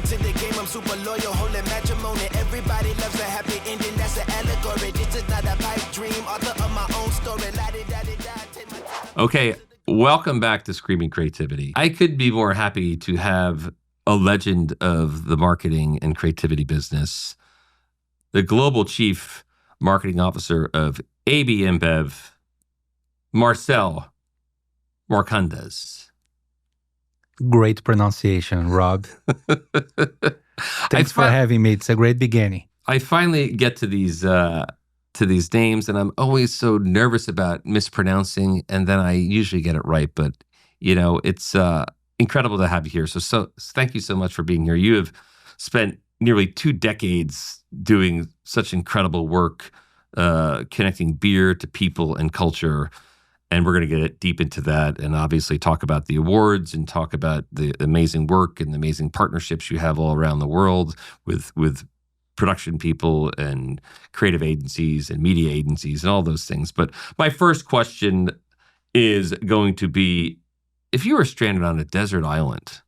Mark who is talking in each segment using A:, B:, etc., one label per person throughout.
A: to the game, I'm super loyal, holding matrimony. Everybody loves a happy ending, that's an allegory. This is not a pipe dream, author of my own story.
B: Okay, welcome back to Screaming Creativity. I could be more happy to have a legend of the marketing and creativity business, the global chief marketing officer of AB InBev, Marcel Marcondes.
C: Great pronunciation, Rob. Thanks for having me. It's a great beginning.
B: I finally get to these names, and I'm always so nervous about mispronouncing, and then I usually get it right. But it's incredible to have you here. So thank you so much for being here. You have spent nearly 2 decades doing such incredible work, connecting beer to people and culture. And we're going to get deep into that and obviously talk about the awards and talk about the amazing work and the amazing partnerships you have all around the world with production people and creative agencies and media agencies and all those things. But my first question is going to be, if you were stranded on a desert island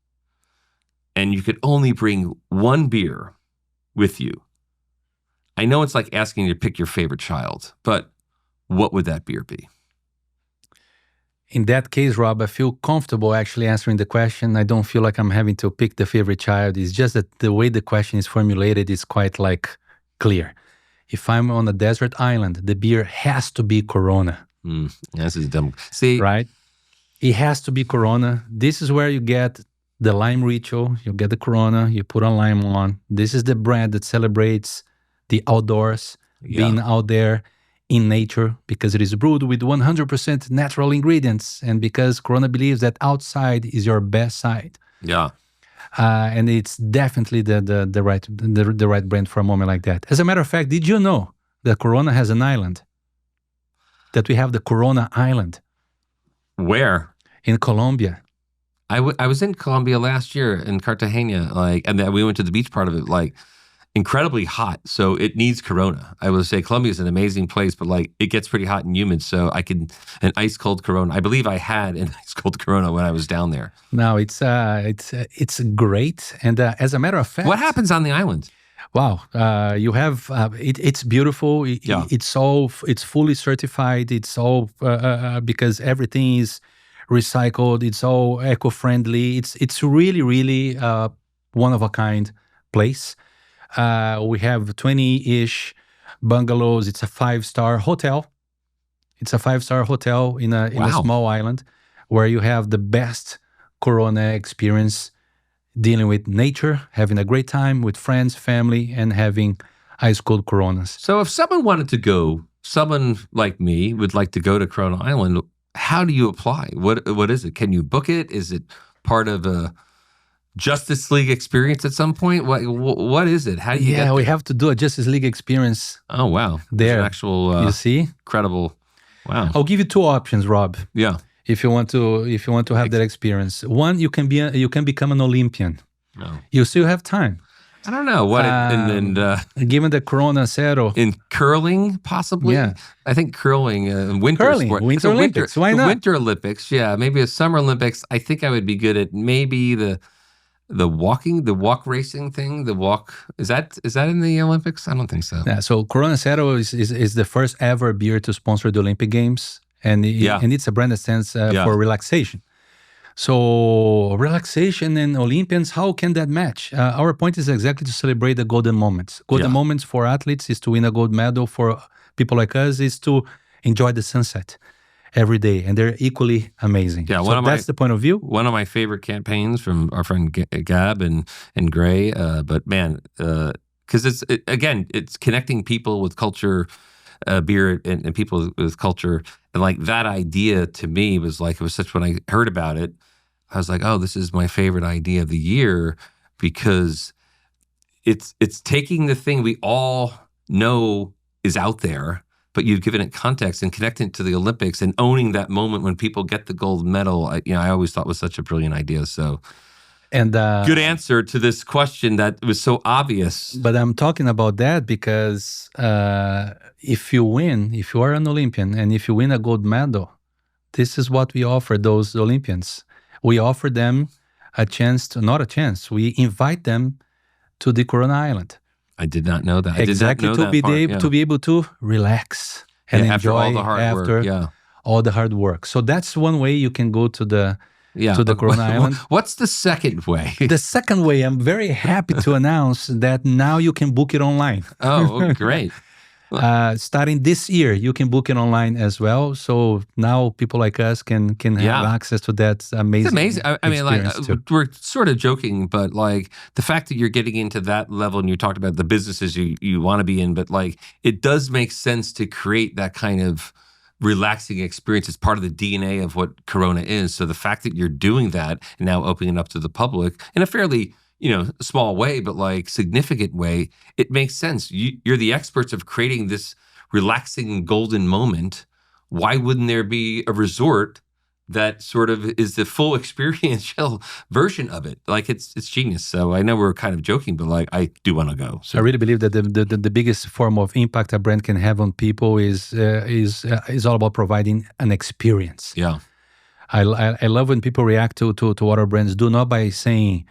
B: and you could only bring one beer with you, I know it's like asking you to pick your favorite child, but what would that beer be?
C: In that case, Rob, I feel comfortable actually answering the question. I don't feel like I'm having to pick the favorite child. It's just that the way the question is formulated is quite clear. If I'm on a desert island, the beer has to be Corona.
B: This is dumb. See?
C: Right? It has to be Corona. This is where you get the lime ritual. You get the Corona, you put a lime on. This is the brand that celebrates the outdoors, being out there in nature, because it is brewed with 100% natural ingredients, and because Corona believes that outside is your best side.
B: Yeah.
C: And it's definitely the right brand for a moment like that. As a matter of fact, did you know that Corona has an island? That we have the Corona Island.
B: Where?
C: In Colombia.
B: I was in Colombia last year in Cartagena, and then we went to the beach part of it, incredibly hot, so it needs Corona. I will say Colombia is an amazing place, but it gets pretty hot and humid, so an ice cold Corona. I believe I had an ice cold Corona when I was down there.
C: No, it's great, and as a matter of fact,
B: what happens on the island?
C: Wow, you have it's beautiful. It's fully certified. It's all because everything is recycled. It's all eco-friendly. It's really, really one of a kind place. We have 20-ish bungalows. It's a 5-star hotel. It's a 5-star hotel in a small island where you have the best Corona experience, dealing with nature, having a great time with friends, family, and having ice cold Coronas.
B: So if someone wanted to go, someone like me would like to go to Corona Island, how do you apply? What is it? Can you book it? Is it part of a Justice League experience at some point? What is it? How do you get there?
C: We have to do a Justice League experience.
B: Oh, wow.
C: There.
B: An actual,
C: you see?
B: Credible. Wow.
C: I'll give you 2 options, Rob.
B: Yeah.
C: If you want to have that experience. One, you can become an Olympian.
B: No.
C: You still have time.
B: I don't know.
C: Given the Corona Zero.
B: In curling, possibly?
C: Yeah.
B: I think curling, winter sport.
C: Winter Olympics. Why not?
B: Winter Olympics, yeah. Maybe a Summer Olympics. I think I would be good at maybe the walk racing thing. The walk, is that in the Olympics? I don't think so.
C: Yeah, so Corona Zero is the first ever beer to sponsor the Olympic Games. And it's a brand that stands for relaxation. So relaxation and Olympians, how can that match? Our point is exactly to celebrate the golden moments. Golden moments for athletes is to win a gold medal. For people like us is to enjoy the sunset every day. And they're equally amazing. Yeah, so that's the point of view.
B: One of my favorite campaigns from our friend Gab and Gray. But man, because it's connecting people with culture, beer and people with culture. And that idea to me was it was such, when I heard about it, I was like, oh, this is my favorite idea of the year, because it's taking the thing we all know is out there, but you've given it context and connecting it to the Olympics and owning that moment when people get the gold medal. I always thought was such a brilliant idea. So,
C: and
B: good answer to this question that was so obvious.
C: But I'm talking about that because if you are an Olympian and if you win a gold medal, this is what we offer those Olympians. We offer them we invite them to the Corona Island.
B: I did not know that.
C: Exactly,
B: I did not know that part.
C: to be able to relax and enjoy
B: after all the hard work. Yeah.
C: all the hard work. So that's one way you can go to the Corona Island.
B: What's the second way?
C: The second way, I'm very happy to announce that now you can book it online.
B: Oh, great.
C: Starting this year, you can book it online as well. So now people like us can have access to that amazing.
B: It's amazing. I mean, like
C: too.
B: we're sort of joking, but like the fact that you're getting into that level, and you talked about the businesses you want to be in, but like it does make sense to create that kind of relaxing experience. It's part of the DNA of what Corona is. So the fact that you're doing that and now opening it up to the public in a fairly small way, but like significant way, it makes sense. You're the experts of creating this relaxing golden moment. Why wouldn't there be a resort that sort of is the full experiential version of it? Like it's genius. So I know we're kind of joking, but like I do want to go. So.
C: I really believe that the biggest form of impact a brand can have on people is all about providing an experience.
B: Yeah,
C: I love when people react to what our brands do, not by saying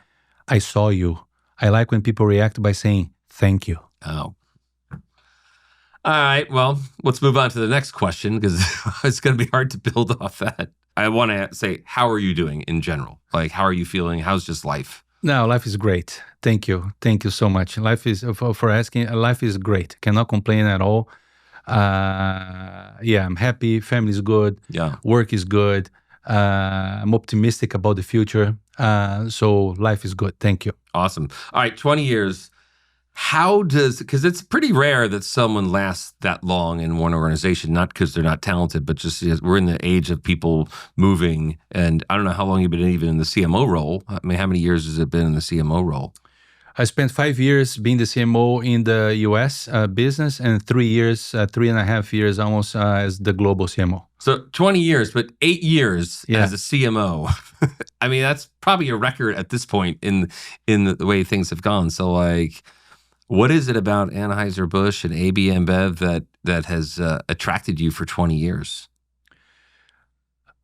C: I saw you. I like when people react by saying thank you.
B: Oh. All right. Well, let's move on to the next question because it's going to be hard to build off that. I want to say, how are you doing in general? Like, how are you feeling? How's just life?
C: No, life is great. Thank you. Thank you so much. Life is, for asking, life is great. Cannot complain at all. I'm happy. Family is good.
B: Yeah.
C: Work is good. I'm optimistic about the future. So life is good. Thank you.
B: Awesome. All right, 20 years. Because it's pretty rare that someone lasts that long in one organization, not because they're not talented, but just we're in the age of people moving. And I don't know how long you've been even in the CMO role. I mean, how many years has it been in the CMO role?
C: I spent 5 years being the CMO in the US business and 3.5 years almost as the global CMO.
B: So 20 years, but 8 years as a CMO. I mean, that's probably a record at this point in the way things have gone. So like, what is it about Anheuser-Busch and AB InBev that has attracted you for 20 years?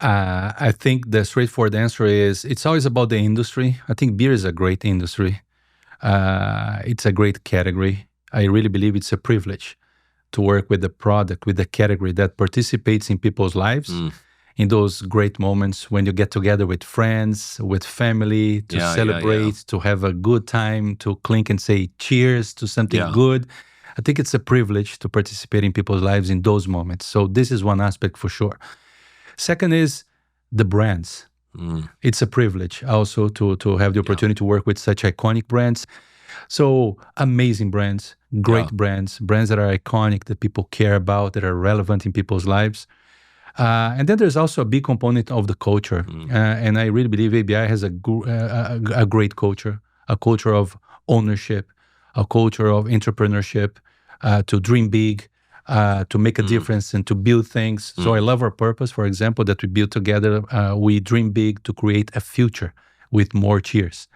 C: I think the straightforward answer is it's always about the industry. I think beer is a great industry. It's a great category. I really believe it's a privilege to work with the product, with the category that participates in people's lives in those great moments when you get together with friends, with family, to celebrate, to have a good time, to clink and say cheers to something good. I think it's a privilege to participate in people's lives in those moments. So this is one aspect for sure. Second is the brands. It's a privilege also to have the opportunity to work with such iconic brands. So amazing brands, great brands that are iconic, that people care about, that are relevant in people's lives. And then there's also a big component of the culture. And I really believe ABI has a great culture, a culture of ownership, a culture of entrepreneurship, to dream big, to make a difference and to build things. So I love our purpose, for example, that we build together. We dream big to create a future with more cheers.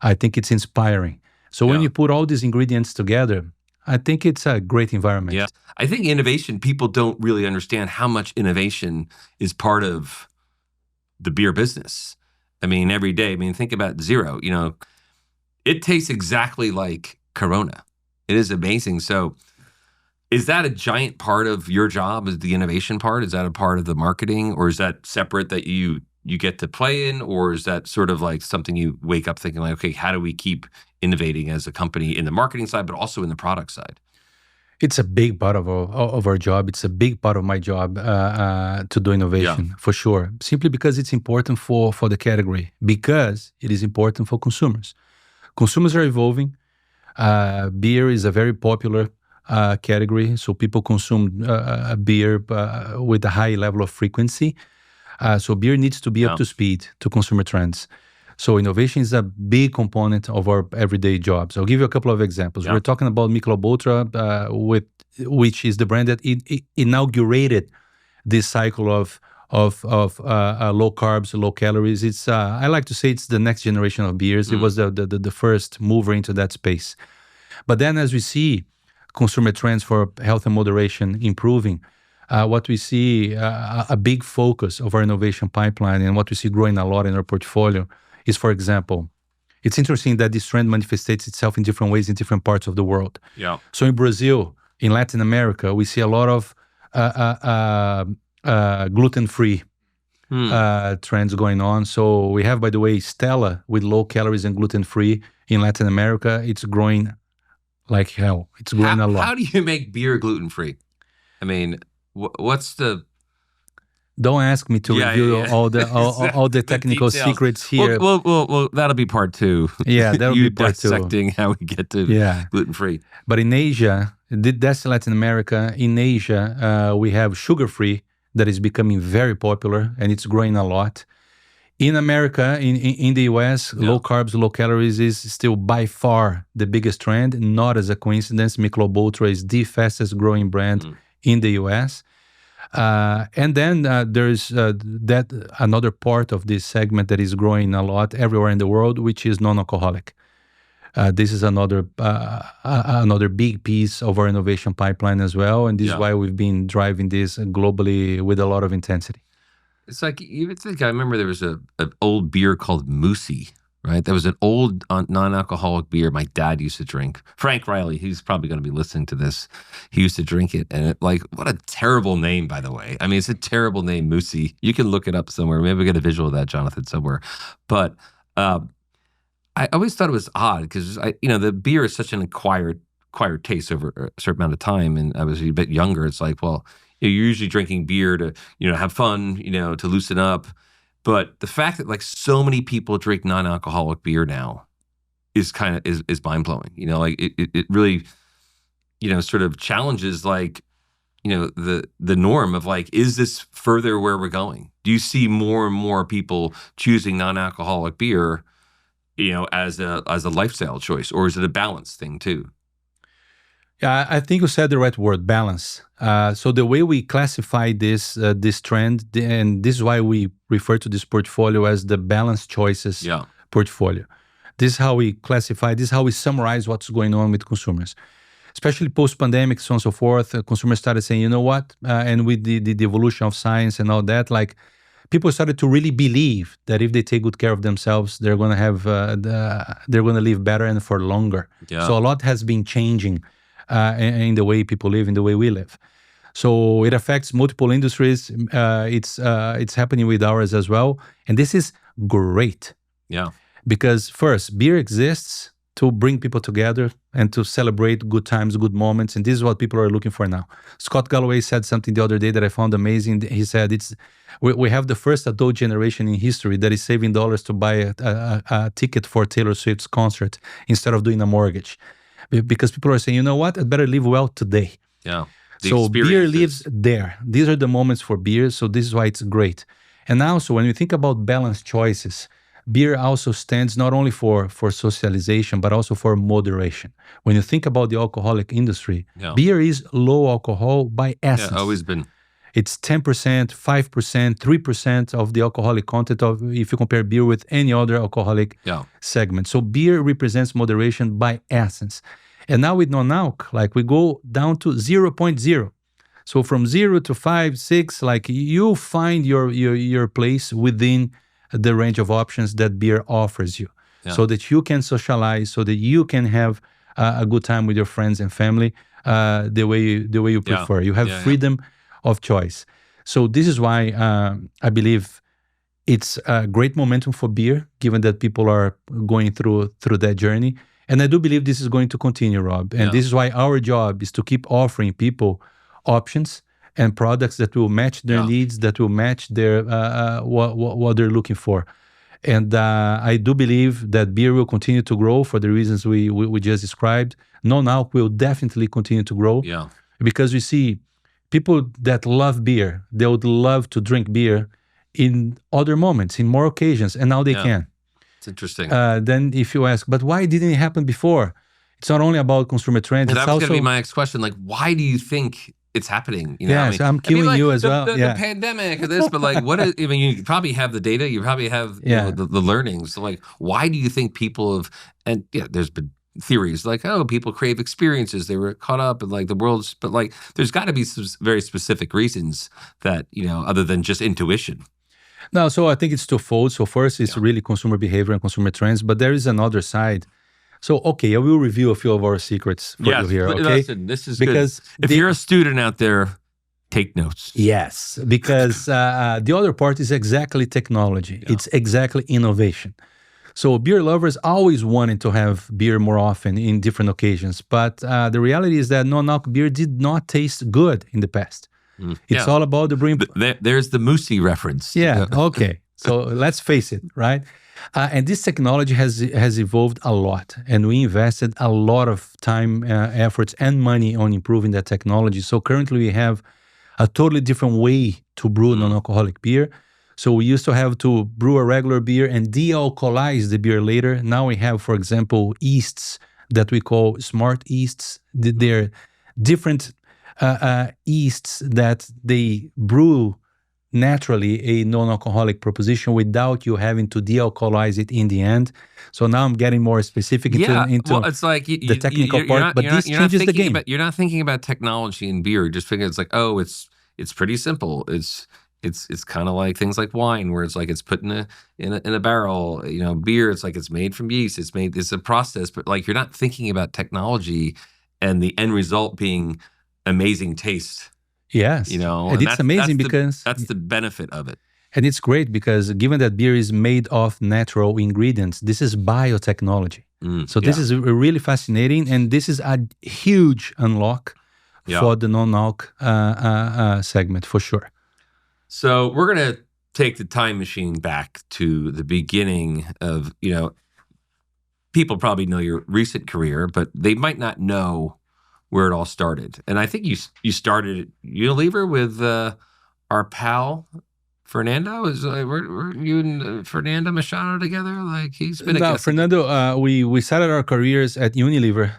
C: I think it's inspiring. So when you put all these ingredients together, I think it's a great environment.
B: Yeah. I think innovation, people don't really understand how much innovation is part of the beer business. I mean, every day, think about Zero, it tastes exactly like Corona. It is amazing. So is that a giant part of your job? Is the innovation part? Is that a part of the marketing, or is that separate that you get to play in? Or is that sort of like something you wake up thinking like, okay, how do we keep innovating as a company in the marketing side, but also in the product side?
C: It's a big part of our job. It's a big part of my job to do innovation, for sure. Simply because it's important for the category, because it is important for consumers. Consumers are evolving. Beer is a very popular category, so people consume beer with a high level of frequency. So beer needs to be up to speed to consumer trends. So innovation is a big component of our everyday jobs. I'll give you a couple of examples. We're talking about Michelob Ultra, which is the brand that inaugurated this cycle of low carbs, low calories. It's I like to say it's the next generation of beers. It was the first mover into that space. But then as we see consumer trends for health and moderation improving, what we see, a big focus of our innovation pipeline and what we see growing a lot in our portfolio is, for example, it's interesting that this trend manifests itself in different ways in different parts of the world.
B: Yeah.
C: So in Brazil, in Latin America, we see a lot of gluten-free trends going on. So we have, by the way, Stella with low calories and gluten-free in Latin America. It's growing like hell. It's growing a lot.
B: How do you make beer gluten-free? I mean, what's the...
C: Don't ask me to review all the technical secrets here.
B: Well, that'll be part 2.
C: Yeah, that'll be part 2.
B: Dissecting how we get to gluten-free.
C: But in Asia, that's Latin America. In Asia, we have sugar-free that is becoming very popular, and it's growing a lot. In America, in the US, low carbs, low calories is still by far the biggest trend. Not as a coincidence, Michelob Ultra is the fastest growing brand in the US. And then there's that another part of this segment that is growing a lot everywhere in the world, which is non-alcoholic. This is another big piece of our innovation pipeline as well, and this is why we've been driving this globally with a lot of intensity.
B: It's like, you would think, I remember there was an old beer called Moosey, right? That was an old non-alcoholic beer my dad used to drink. Frank Reilly, he's probably going to be listening to this. He used to drink it, and what a terrible name, by the way. I mean, it's a terrible name, Moosey. You can look it up somewhere. Maybe we get a visual of that, Jonathan, somewhere. But I always thought it was odd because the beer is such an acquired taste over a certain amount of time, and I was a bit younger. It's like, well, you're usually drinking beer to have fun, to loosen up. But the fact that so many people drink non-alcoholic beer now is mind blowing. It really sort of challenges the norm of is this further where we're going? Do you see more and more people choosing non-alcoholic beer as a lifestyle choice, or is it a balance thing too?
C: Yeah, I think you said the right word, balance. So the way we classify this trend, and this is why we refer to this portfolio as the balanced choices portfolio. This is how we classify, this is how we summarize what's going on with consumers. Especially post-pandemic, so on and so forth, consumers started saying, you know what? And with the evolution of science and all that, people started to really believe that if they take good care of themselves, they're going to have, they're going to live better and for longer. Yeah. So a lot has been changing in the way people live, in the way we live. So it affects multiple industries. It's happening with ours as well. And this is great.
B: Yeah.
C: Because first, beer exists to bring people together and to celebrate good times, good moments. And this is what people are looking for now. Scott Galloway said something the other day that I found amazing. He said, we have the first adult generation in history that is saving dollars to buy a ticket for Taylor Swift's concert instead of doing a mortgage. Because people are saying, you know what, I'd better live well today.
B: Yeah.
C: So beer lives there. These are the moments for beer. So this is why it's great. And also, when you think about balanced choices, beer also stands not only for socialization, but also for moderation. When you think about the alcoholic industry, beer is low alcohol by essence.
B: Yeah, always been.
C: It's 10%, 5%, 3% of the alcoholic content of if you compare beer with any other alcoholic segment. So beer represents moderation by essence. And now with non-alc, we go down to 0.0. So from 0 to 5, 6, you find your place within the range of options that beer offers you, so that you can socialize, so that you can have a good time with your friends and family the way you prefer. You have freedom of choice. So this is why I believe it's a great momentum for beer, given that people are going through that journey. And I do believe this is going to continue, Rob. And this is why our job is to keep offering people options and products that will match their needs, that will match their what they're looking for. And I do believe that beer will continue to grow for the reasons we just described. Non-alc will definitely continue to grow because we see people that love beer, they would love to drink beer in other moments, in more occasions, and now they can.
B: It's interesting.
C: Then if you ask, but why didn't it happen before? It's not only about consumer trends.
B: That was going to be my next question. Why do you think it's happening?
C: So I'm cueing you as well.
B: The pandemic or this, but what is, you probably have the data, you probably have the learnings. So why do you think people have, and there's been theories people crave experiences. They were caught up in the world's, but there's got to be some very specific reasons that, other than just intuition.
C: No, so I think it's twofold. So first, it's really consumer behavior and consumer trends, but there is another side. So, okay, I will review a few of our secrets for you here, okay?
B: Listen, this is
C: because
B: good. If you're a student out there, take notes.
C: Yes, because the other part is exactly technology. Yeah. It's exactly innovation. So beer lovers always wanted to have beer more often in different occasions, but the reality is that non-alc beer did not taste good in the past. It's all about the brewing.
B: There's the Moosey reference.
C: Yeah, okay. So let's face it, right? And this technology has evolved a lot, and we invested a lot of time, efforts, and money on improving that technology. So currently we have a totally different way to brew non-alcoholic beer. So we used to have to brew a regular beer and de-alcoholize the beer later. Now we have, for example, yeasts that we call smart yeasts. They're different yeasts that they brew naturally a non-alcoholic proposition without you having to de-alcoholize it in the end. So now I'm getting more specific into
B: well, it's like
C: the technical part, but this changes the game.
B: You're not thinking about technology in beer. You're just thinking it's like, oh, it's pretty simple. It's kind of like things like wine, where it's like it's put in a barrel. You know, beer, it's like it's made from yeast. It's a process, but like you're not thinking about technology and the end result being amazing taste.
C: Yes,
B: you know,
C: and it's amazing because
B: that's the benefit of it.
C: And it's great because given that beer is made of natural ingredients, this is biotechnology. So this is really fascinating, and this is a huge unlock for the non-alc segment for sure.
B: So we're going to take the time machine back to the beginning of, you know, people probably know your recent career, but they might not know where it all started. And I think you started at Unilever with our pal Fernando. Were you and Fernando Machado together? Like he's been a guest.
C: Fernando, we started our careers at Unilever.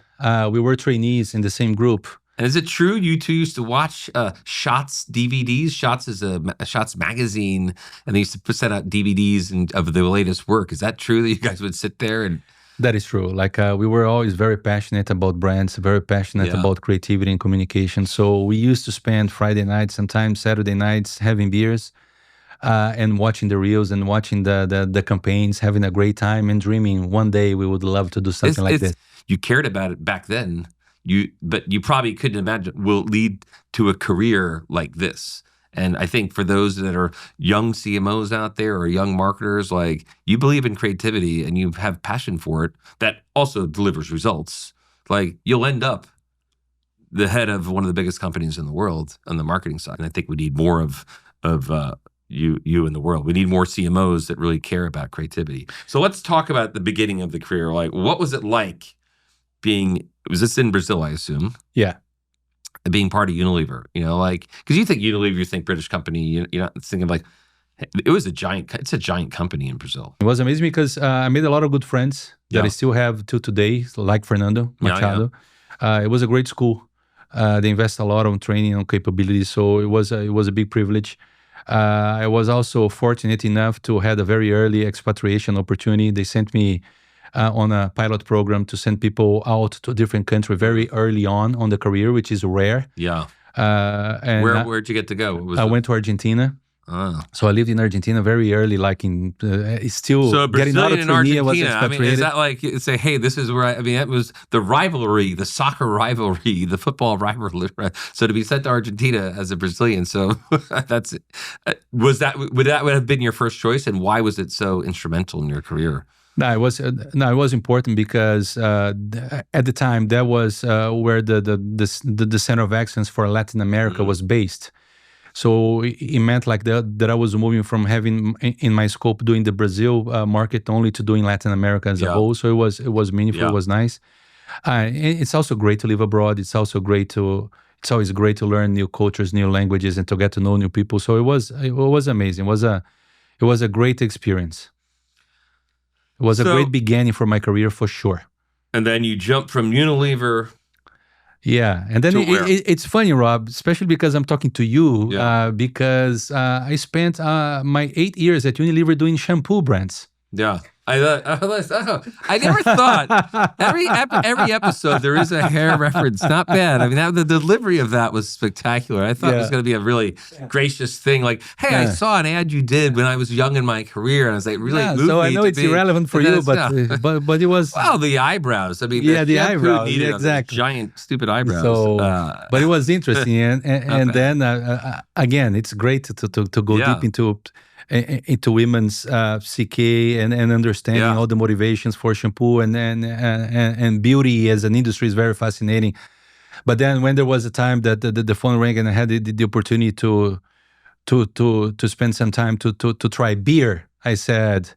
C: We were trainees in the same group.
B: And is it true you two used to watch Shots DVDs? Shots is a Shots magazine, and they used to send out DVDs of the latest work. Is that true that you guys would sit there and?
C: That is true. Like we were always very passionate about brands, very passionate about creativity and communication. So we used to spend Friday nights, sometimes Saturday nights, having beers and watching the reels and watching the campaigns, having a great time and dreaming one day we would love to do something like this.
B: You cared about it back then, but you probably couldn't imagine will lead to a career like this. And I think for those that are young CMOs out there or young marketers, like you believe in creativity and you have passion for it, that also delivers results. Like you'll end up the head of one of the biggest companies in the world on the marketing side. And I think we need more of you in the world. We need more CMOs that really care about creativity. So let's talk about the beginning of the career. Like what was it like was this in Brazil, I assume?
C: Yeah.
B: Being part of Unilever, you know, like, because you think Unilever, you think British company, you're not thinking like, it's a giant company in Brazil.
C: It was amazing because I made a lot of good friends that I still have till today, like Fernando Machado. It was a great school. They invest a lot on training and capabilities, so it was a big privilege. I was also fortunate enough to have a very early expatriation opportunity. They sent me on a pilot program to send people out to a different country very early on the career, which is rare.
B: Yeah.
C: And
B: where'd you get to go?
C: I went to Argentina. So I lived in Argentina very early, like in still
B: so
C: getting out of trainee. I was expatriated.
B: I mean, is that like say, hey, this is where I mean, that was the rivalry, the soccer rivalry, the football rivalry. So to be sent to Argentina as a Brazilian, so that's would that have been your first choice, and why was it so instrumental in your career?
C: No, it was important because at the time that was where the center of excellence for Latin America was based. So it meant like that I was moving from having in my scope doing the Brazil market only to doing Latin America as a whole. So it was meaningful. It was nice. It's also great to live abroad. It's always great to learn new cultures, new languages, and to get to know new people. So it was amazing. It was a great experience. It was a great beginning for my career for sure.
B: And then you jumped from Unilever.
C: Yeah. And then it's funny, Rob, especially because I'm talking to you, because I spent my 8 years at Unilever doing shampoo brands.
B: Yeah. I never thought every episode there is a hair reference. Not bad. I mean, the delivery of that was spectacular. I thought it was going to be a really gracious thing. Like, hey, I saw an ad you did when I was young in my career, and I was like, really moved
C: so
B: me
C: I know
B: to
C: it's
B: be,
C: irrelevant for you, but it was.
B: Well, the eyebrows. I mean,
C: the eyebrows.
B: Exactly. Giant, stupid eyebrows.
C: So, but it was interesting, and then again, it's great to go deep into women's CK and understanding all the motivations for shampoo and beauty as an industry is very fascinating. But then when there was a time that the phone rang and I had the opportunity to spend some time to try beer, I said,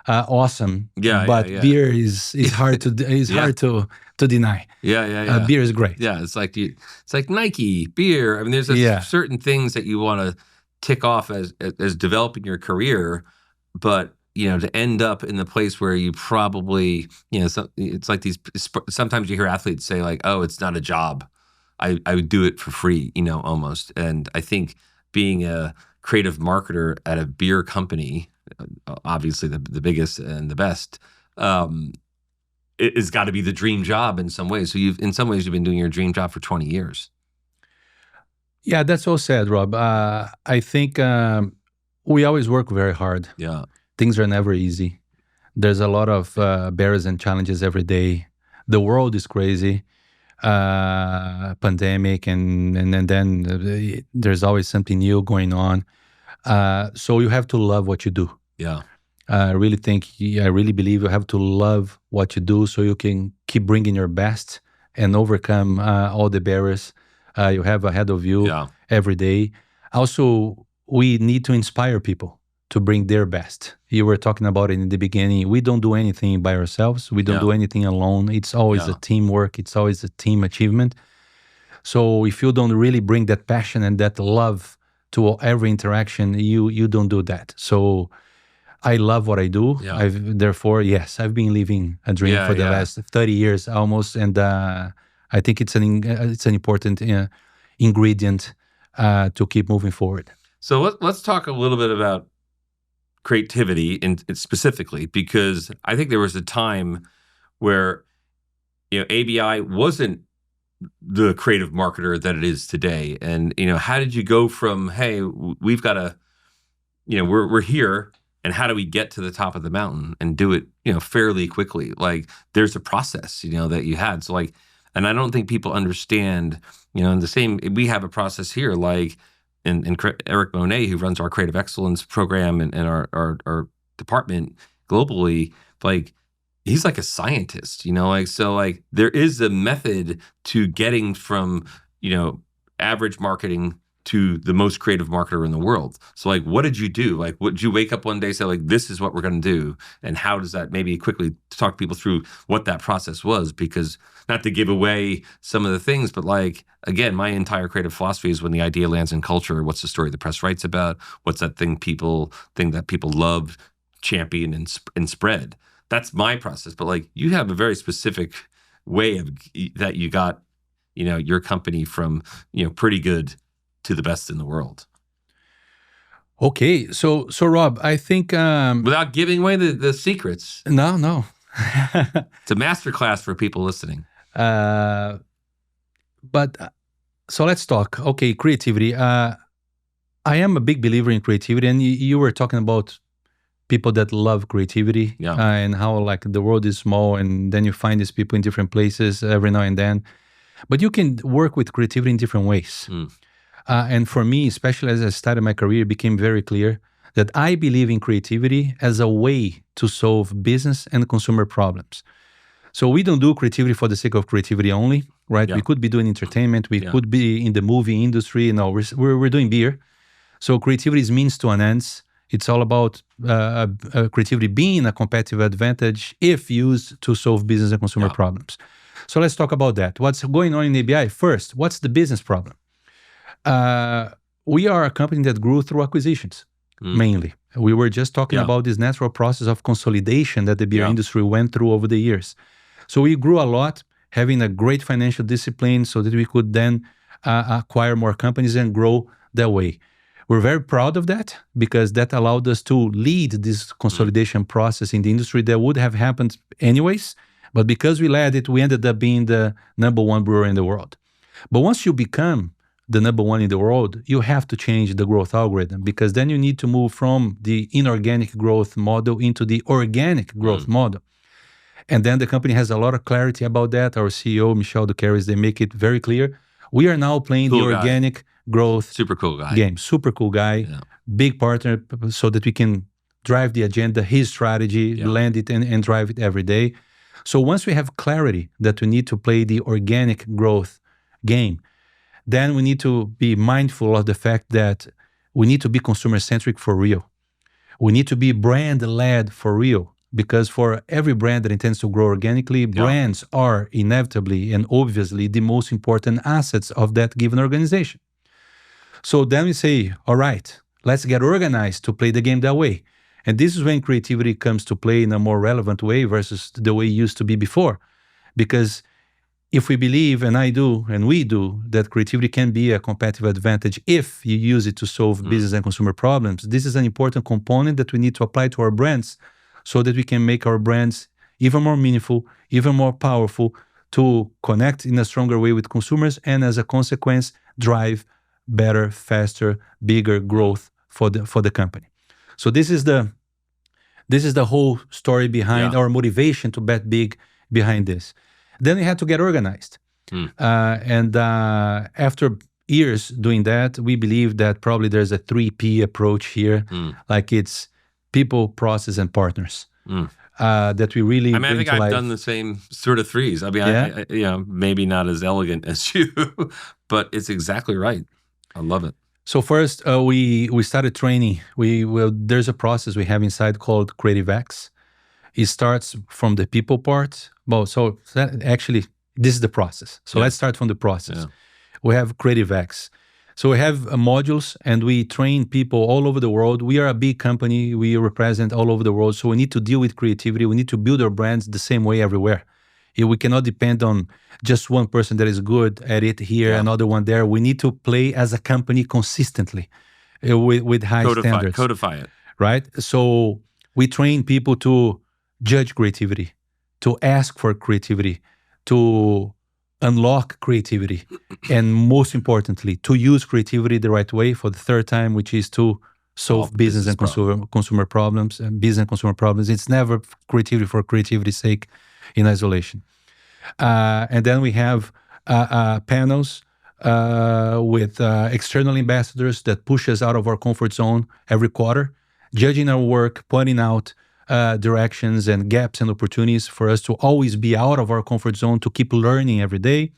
C: awesome. But beer is hard to deny. Beer is great.
B: It's like Nike, beer. I mean, there's certain things that you want to tick off as developing your career, but to end up in the place where you probably, it's like sometimes you hear athletes say like, oh, it's not a job. I would do it for free, almost. And I think being a creative marketer at a beer company, obviously the biggest and the best, it's got to be the dream job in some ways. So you've been doing your dream job for 20 years.
C: Yeah, that's all said, Rob. I think we always work very hard.
B: Yeah.
C: Things are never easy. There's a lot of barriers and challenges every day. The world is crazy. Pandemic, and then there's always something new going on. So you have to love what you do.
B: Yeah.
C: I really believe you have to love what you do so you can keep bringing your best and overcome all the barriers you have ahead of you every day. Also, we need to inspire people to bring their best. You were talking about it in the beginning. We don't do anything by ourselves. We don't do anything alone. It's always a teamwork. It's always a team achievement. So if you don't really bring that passion and that love to every interaction, you don't do that. So I love what I do. Yeah. I've been living a dream for the last 30 years almost, and I think it's an important ingredient to keep moving forward.
B: So let's talk a little bit about creativity specifically, because I think there was a time where ABI wasn't the creative marketer that it is today. And how did you go from, hey, we've got to, we're here, and how do we get to the top of the mountain and do it fairly quickly? Like, there's a process that you had. So like, and I don't think people understand, and the same, we have a process here, like, and Eric Monet, who runs our creative excellence program and our department globally, like, he's like a scientist, so like there is a method to getting from, average marketing to the most creative marketer in the world. So like, what did you do? Like, what did you wake up one day, say like, this is what we're going to do? And how does that, maybe quickly talk people through what that process was? Because not to give away some of the things, but like, again, my entire creative philosophy is when the idea lands in culture, what's the story the press writes about? What's that thing that people love, champion and spread? That's my process. But like, you have a very specific way that you got, your company from, pretty good to the best in the world.
C: Okay, so Rob, I think
B: without giving away the secrets.
C: No.
B: It's a masterclass for people listening.
C: But so let's talk. Okay, creativity. I am a big believer in creativity, and you were talking about people that love creativity, and how like the world is small, and then you find these people in different places every now and then. But you can work with creativity in different ways. And for me, especially as I started my career, it became very clear that I believe in creativity as a way to solve business and consumer problems. So we don't do creativity for the sake of creativity only, right? Yeah. We could be doing entertainment. We could be in the movie industry. We're doing beer. So creativity is means to an end. It's all about creativity being a competitive advantage if used to solve business and consumer problems. So let's talk about that. What's going on in ABI? First, what's the business problem? We are a company that grew through acquisitions, mainly. We were just talking about this natural process of consolidation that the beer industry went through over the years. So we grew a lot, having a great financial discipline so that we could then acquire more companies and grow that way. We're very proud of that because that allowed us to lead this consolidation process in the industry that would have happened anyways. But because we led it, we ended up being the number one brewer in the world. But once you become the number one in the world, you have to change the growth algorithm because then you need to move from the inorganic growth model into the organic growth model. And then the company has a lot of clarity about that. Our CEO, Michel Ducaris, they make it very clear. We are now playing the organic growth
B: super cool guy
C: game. Super cool guy, big partner, so that we can drive the agenda, his strategy, land it and drive it every day. So once we have clarity that we need to play the organic growth game, then we need to be mindful of the fact that we need to be consumer-centric for real. We need to be brand-led for real, because for every brand that intends to grow organically, brands are inevitably and obviously the most important assets of that given organization. So then we say, all right, let's get organized to play the game that way. And this is when creativity comes to play in a more relevant way versus the way it used to be before. Because if we believe, and I do, and we do, that creativity can be a competitive advantage if you use it to solve business and consumer problems, this is an important component that we need to apply to our brands so that we can make our brands even more meaningful, even more powerful, to connect in a stronger way with consumers, and as a consequence, drive better, faster, bigger growth for the company. So this is the whole story behind our motivation to bet big behind this. Then we had to get organized. And after years doing that, we believe that probably there's a 3P approach here. Like it's people, process, and partners. That we really
B: I think I've done the same sort of threes. I mean, I maybe not as elegant as you, but it's exactly right. I love it.
C: So first, we started training. There's a process we have inside called Creative X. It starts from the people part. Well, so actually, this is the process. So let's start from the process. We have Creative X. So we have modules, and we train people all over the world. We are a big company. We represent all over the world. So we need to deal with creativity. We need to build our brands the same way everywhere. We cannot depend on just one person that is good at it here, another one there. We need to play as a company consistently with high standards.
B: Codify it.
C: Right? So we train people to judge creativity, to ask for creativity, to unlock creativity, and most importantly, to use creativity the right way for the third time, which is to solve business and consumer problems. And business and consumer problems, it's never creativity for creativity's sake in isolation. And then we have panels with external ambassadors that push us out of our comfort zone every quarter, judging our work, pointing out directions and gaps and opportunities for us to always be out of our comfort zone, to keep learning every day.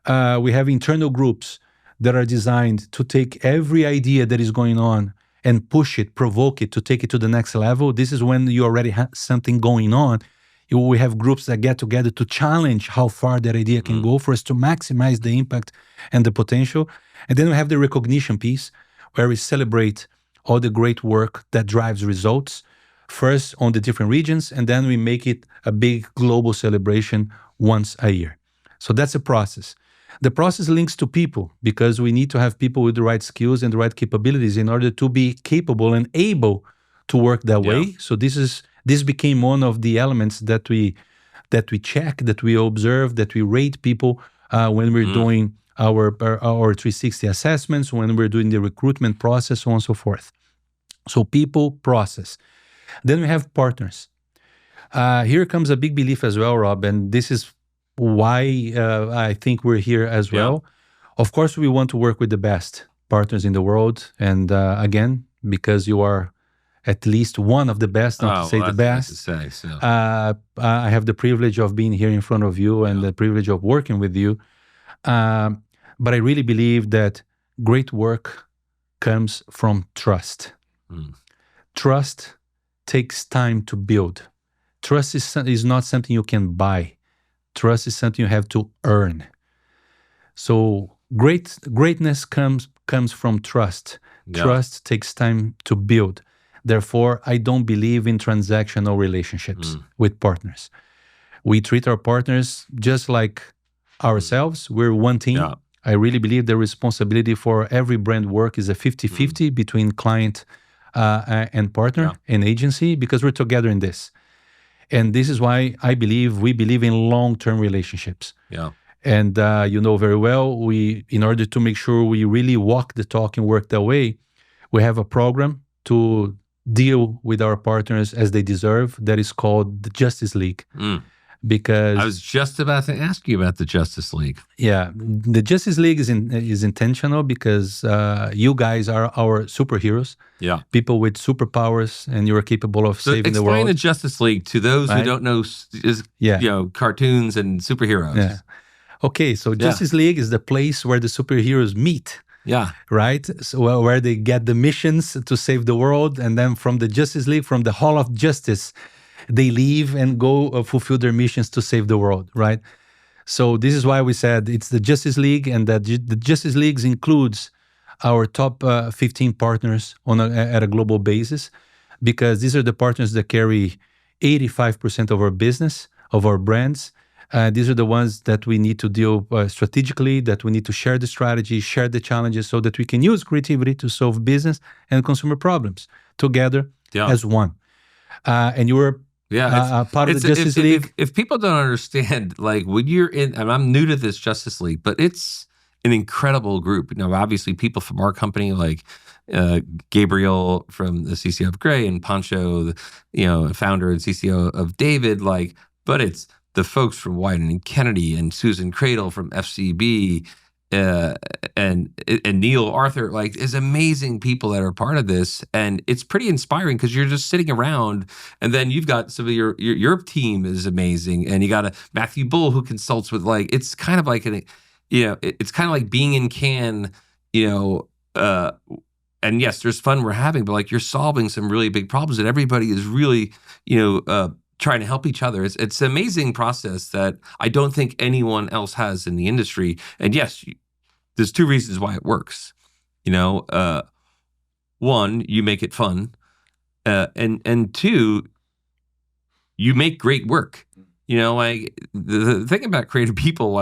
C: We have internal groups that are designed to take every idea that is going on and push it, provoke it, to take it to the next level. This is when you already have something going on. We have groups that get together to challenge how far that idea can go for us to maximize the impact and the potential. And then we have the recognition piece, where we celebrate all the great work that drives results, first on the different regions, and then we make it a big global celebration once a year. So that's a process. The process links to people, because we need to have people with the right skills and the right capabilities in order to be capable and able to work that way. So this became one of the elements that we check, that we observe, that we rate people when we're doing our 360 assessments, when we're doing the recruitment process, so on and so forth. So people, process. Then we have partners. Here comes a big belief as well, Rob, and this is why I think we're here as well. Of course, we want to work with the best partners in the world. And again, because you are at least one of the best, not to say the best.
B: Nice to say,
C: I have the privilege of being here in front of you and the privilege of working with you. But I really believe that great work comes from trust. Trust takes time to build. Trust is not something you can buy. Trust is something you have to earn. So greatness comes from trust. Trust takes time to build. Therefore, I don't believe in transactional relationships with partners. We treat our partners just like ourselves. We're one team. I really believe the responsibility for every brand work is a 50-50 between client and partner and agency, because we're together in this. And this is why we believe in long-term relationships.
B: Yeah.
C: And you know very well, in order to make sure we really walk the talk and work that way, we have a program to deal with our partners as they deserve. That is called the Justice League. Because
B: I was just about to ask you about the Justice League.
C: Yeah, the Justice League is intentional because you guys are our superheroes.
B: Yeah,
C: people with superpowers, and you are capable of saving the world.
B: Explain the Justice League to those who don't know. Cartoons and superheroes.
C: Yeah. Okay, so Justice League is the place where the superheroes meet.
B: Yeah.
C: Right? So where they get the missions to save the world, and then from the Justice League, from the Hall of Justice, they leave and go fulfill their missions to save the world, right? So this is why we said it's the Justice League, and that the Justice League includes our top 15 partners at a global basis, because these are the partners that carry 85% of our business, of our brands. These are the ones that we need to deal strategically, that we need to share the strategy, share the challenges, so that we can use creativity to solve business and consumer problems together as one. And you were part of the Justice League.
B: If people don't understand, like when you're in, and I'm new to this Justice League, but it's an incredible group. Obviously people from our company, like Gabriel from the CCO of Gray, and Pancho, founder and CCO of David, but it's the folks from Wyden and Kennedy, and Susan Cradle from FCB, and Neil Arthur, there's amazing people that are part of this, and it's pretty inspiring because you're just sitting around, and then you've got some of your team is amazing, and you got a Matthew Bull who consults with it's kind of like it's kind of like being in Cannes, and yes, there's fun we're having, but you're solving some really big problems, and everybody is really trying to help each other. It's an amazing process that I don't think anyone else has in the industry. And yes, there's two reasons why it works. One, you make it fun, and two, you make great work. The thing about creative people,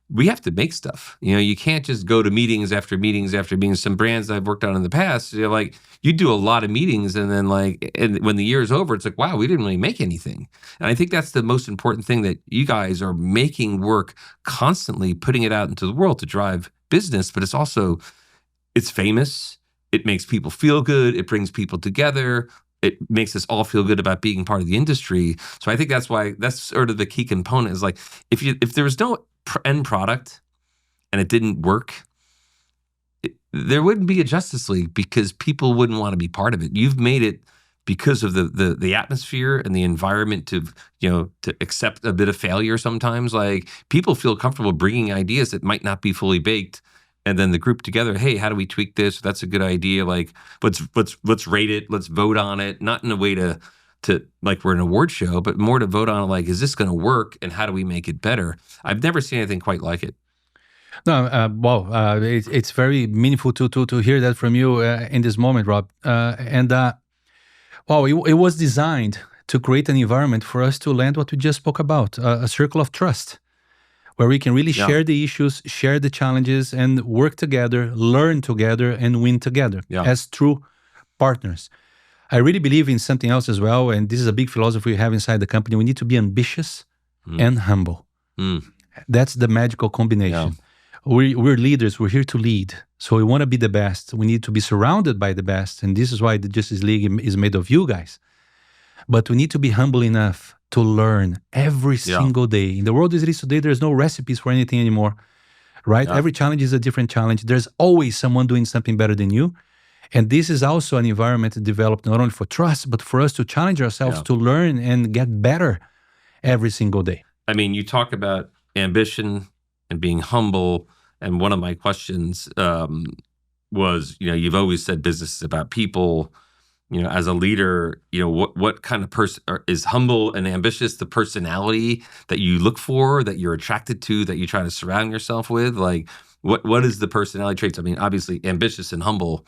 B: we have to make stuff. You can't just go to meetings after meetings after meetings. Some brands I've worked on in the past, you do a lot of meetings, and then and when the year is over, it's wow, we didn't really make anything. And I think that's the most important thing, that you guys are making work constantly, putting it out into the world to drive business. But it's famous. It makes people feel good. It brings people together. It makes us all feel good about being part of the industry. So I think that's why that's sort of the key component is if there was no end product and it didn't work, there wouldn't be a Justice League, because people wouldn't want to be part of it. You've made it because of the atmosphere and the environment to accept a bit of failure sometimes. People feel comfortable bringing ideas that might not be fully baked, and then the group together, hey, how do we tweak this? That's a good idea. Let's rate it. Let's vote on it. Not in a way to we're an award show, but more to vote on is this going to work, and how do we make it better? I've never seen anything quite like it.
C: No, it's very meaningful to hear that from you in this moment, Rob. It was designed to create an environment for us to land what we just spoke about, a circle of trust, where we can really share the issues, share the challenges, and work together, learn together, and win together as true partners. I really believe in something else as well, and this is a big philosophy we have inside the company. We need to be ambitious and humble. That's the magical combination. We're leaders. We're here to lead. So we want to be the best. We need to be surrounded by the best, and this is why the Justice League is made of you guys. But we need to be humble enough to learn every single day. In the world as it is today, there's no recipes for anything anymore, right? Every challenge is a different challenge. There's always someone doing something better than you. And this is also an environment developed not only for trust, but for us to challenge ourselves to learn and get better every single day.
B: I mean, you talk about ambition and being humble. And one of my questions was, you've always said business is about people. As a leader, what kind of person is humble and ambitious? The personality that you look for, that you're attracted to, that you try to surround yourself with? What is the personality traits? I mean, obviously, ambitious and humble.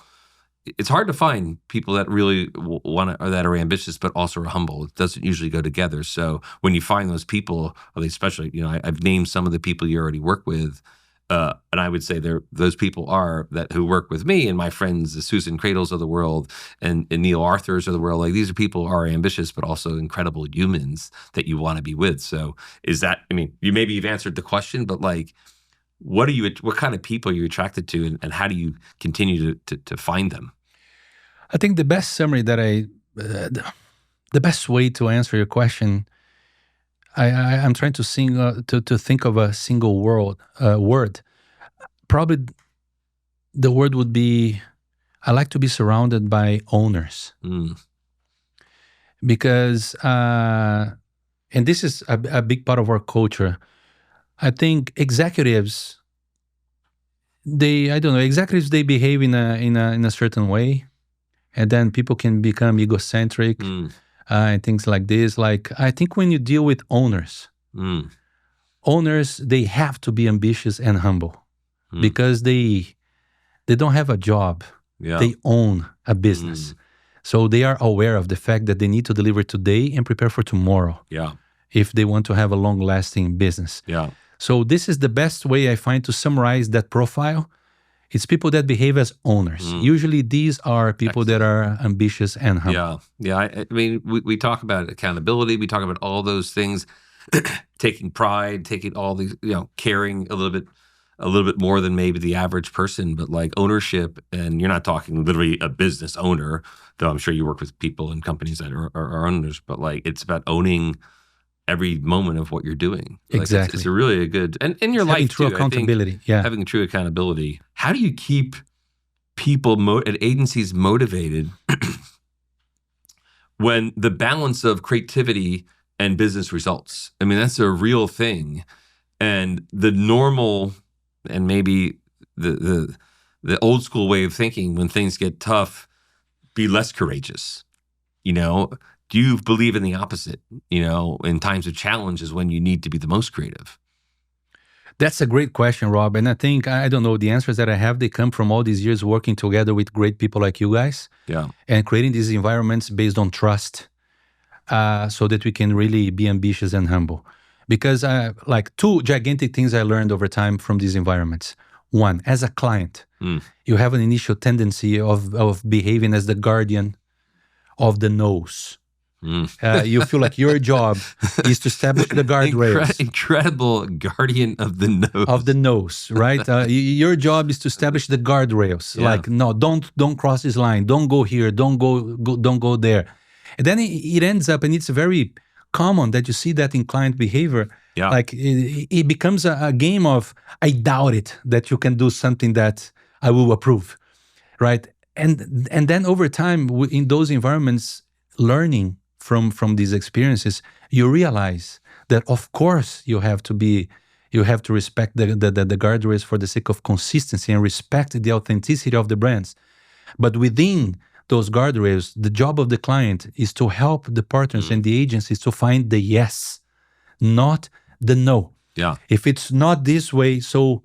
B: It's hard to find people that really want to, or that are ambitious but also are humble. It doesn't usually go together. So when you find those people, especially, I've named some of the people you already work with. And I would say those people are that who work with me and my friends, the Susan Cradles of the world and Neil Arthurs of the world. Like these are people who are ambitious, but also incredible humans that you want to be with. So is that, I mean, you've answered the question, but like, what kind of people are you attracted to and how do you continue to find them?
C: I think the best summary that the best way to answer your question, I'm trying to think of a single word. Probably the word would be, I like to be surrounded by owners. Because, and this is a big part of our culture. I think executives, they behave in a certain way, and then people can become egocentric and things like this. Like, I think when you deal with owners, they have to be ambitious and humble because they don't have a job.
B: Yeah.
C: They own a business. So they are aware of the fact that they need to deliver today and prepare for tomorrow.
B: Yeah.
C: If they want to have a long-lasting business.
B: Yeah.
C: So this is the best way I find to summarize that profile. It's people that behave as owners. Usually these are people that are ambitious and humble.
B: Yeah. I mean, we talk about accountability. We talk about all those things, taking pride, taking all these, caring a little bit more than maybe the average person, but like ownership. And you're not talking literally a business owner, though I'm sure you work with people and companies that are owners, but like it's about owning every moment of what you're doing. Like
C: exactly.
B: It's a really good, and in your life
C: true
B: too,
C: accountability.
B: I think, having true accountability. How do you keep people at agencies motivated when the balance of creativity and business results? I mean, that's a real thing. And the normal, and maybe the old school way of thinking, when things get tough, be less courageous, Do you believe in the opposite, in times of challenge is when you need to be the most creative?
C: That's a great question, Rob. And I think, I don't know, the answers that I have, they come from all these years working together with great people like you guys.
B: Yeah.
C: And creating these environments based on trust so that we can really be ambitious and humble. Because like two gigantic things I learned over time from these environments. One, as a client, you have an initial tendency of behaving as the guardian of the nose. You feel like your job is to establish the guardrails.
B: Incredible guardian of the nose.
C: Of the nose, right? Your job is to establish the guardrails.
B: Yeah.
C: Like, no, don't cross this line. Don't go here. Don't go there. And then it ends up, and it's very common that you see that in client behavior.
B: Yeah.
C: Like it becomes a game of, I doubt it that you can do something that I will approve, right? And then over time, in those environments, learning from these experiences, you realize that of course you have to respect the guardrails for the sake of consistency and respect the authenticity of the brands. But within those guardrails, the job of the client is to help the partners and the agencies to find the yes, not the no.
B: Yeah.
C: If it's not this way, so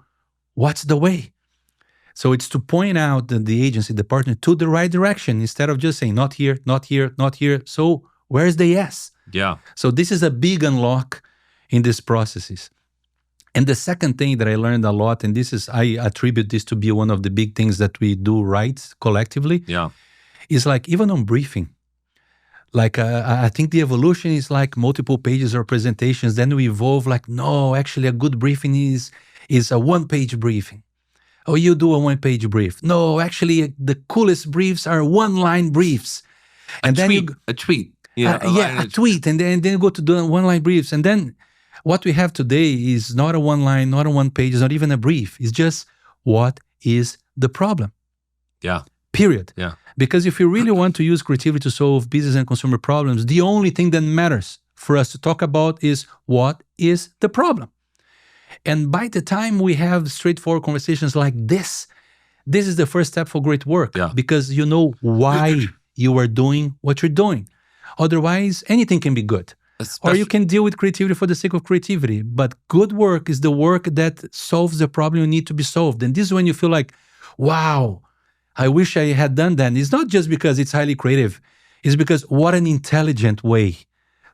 C: what's the way? So it's to point out the agency, the partner, to the right direction instead of just saying not here, not here, not here. So where's the yes?
B: Yeah.
C: So this is a big unlock in these processes. And the second thing that I learned a lot, and I attribute this to be one of the big things that we do right collectively, is like even on briefing. Like I think the evolution is like multiple pages or presentations. Then we evolve like, no, actually a good briefing is a one-page briefing. Oh, you do a one-page brief. No, actually the coolest briefs are one-line briefs. And
B: a tweet.
C: A tweet. And then go to the one-line briefs. And then what we have today is not a one-line, not a one-page, it's not even a brief. It's just, what is the problem?
B: Yeah.
C: Period.
B: Yeah.
C: Because if you really want to use creativity to solve business and consumer problems, the only thing that matters for us to talk about is what is the problem. And by the time we have straightforward conversations like this is the first step for great work.
B: Yeah.
C: Because you know why you are doing what you're doing. Otherwise, anything can be good. Or you can deal with creativity for the sake of creativity. But good work is the work that solves the problem you need to be solved. And this is when you feel like, wow, I wish I had done that. And it's not just because it's highly creative. It's because what an intelligent way